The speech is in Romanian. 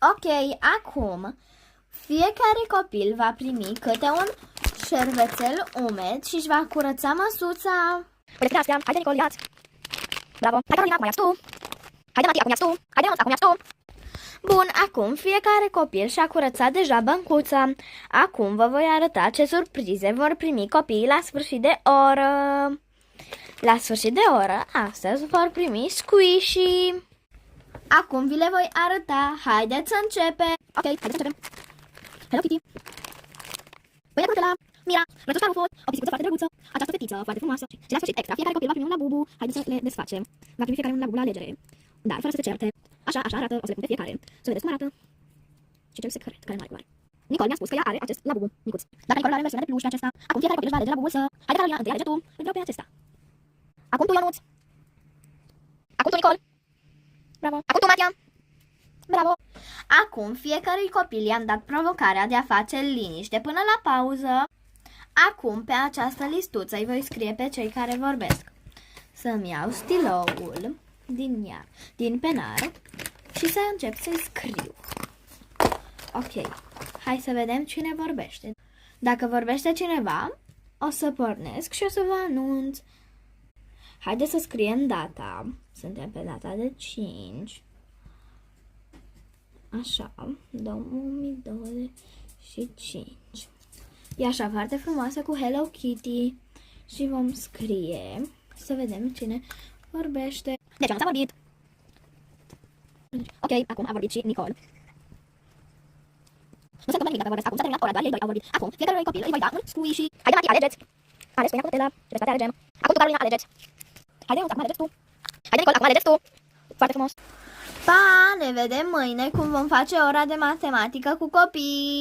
Ok, acum fiecare copil va primi câte un șervețel umed și își va curăța măsuța. Uite astea, haide Nicol, ia-ți. Bravo, hai Carolina, acum ia-ți tu. Haide Matia, acum ia-ți tu. Haide Ionuț, acum ia-ți tu. Bun, acum fiecare copil și-a curățat deja băncuța. Acum vă voi arăta ce surprize vor primi copiii la sfârșit de oră. La sfârșit de oră, astăzi vor primi squishy. Acum vi le voi arăta. Haideți să începem. Ok, haideți să începem. Hello Kitty. Pâine cu la Mira, rățușca Rufus, o pisicuță foarte drăguță, această fetiță foarte frumoasă. Și la sfârșit extra, fiecare copil va primi un labubu. Haideți să le desfacem. Va primi fiecare un labubu la alegere. Dar fără să se certe. Așa arată, o să le pun pe fiecare. Să vedeți cum arată. Și cel secret, care mai are. Nicol mi-a spus că ea are acest labubu micuț. Dacă Nicol are versiunea de pluș pe acesta, acum fiecare copil își va alege labubul să... Haide Carolina, întâi alege tu, îl vreau pe acesta. Acum tu, Ionuț. Acum tu, Nicol. Bravo. Acum tu, Matia. Bravo. Acum fiecare copil i-am dat provocarea de a face liniște până la pauză. Acum pe această listuță îi voi scrie pe cei care vorbesc. Să-mi iau stiloul din penar și să încep să-i scriu. Ok, hai să vedem cine vorbește. Dacă vorbește cineva, o să pornesc și o să vă anunț. Haideți să scriem data. Suntem pe data de 5. Așa, 2025. E așa foarte frumoasă cu Hello Kitty. Și vom scrie. Să vedem cine vorbește. Deci, Ionuț a vorbit. Ok, acum a vorbit și Nicol. Nu se întâmplă nimic dacă vorbesc acum. S-a terminat ora, doar ei doi au vorbit. Acum, fiecare copil îi voi da un squishy. Haide, Matia, alegeți. Ales pâinea cu Nutella. Și restate alegem. Acum tu, Carolina, alegeți. Haide, Ionuț, acum alegeți tu. Haide, Nicol, acum alegeți tu. Foarte frumos. Pa, ne vedem mâine cum vom face ora de matematică cu copii.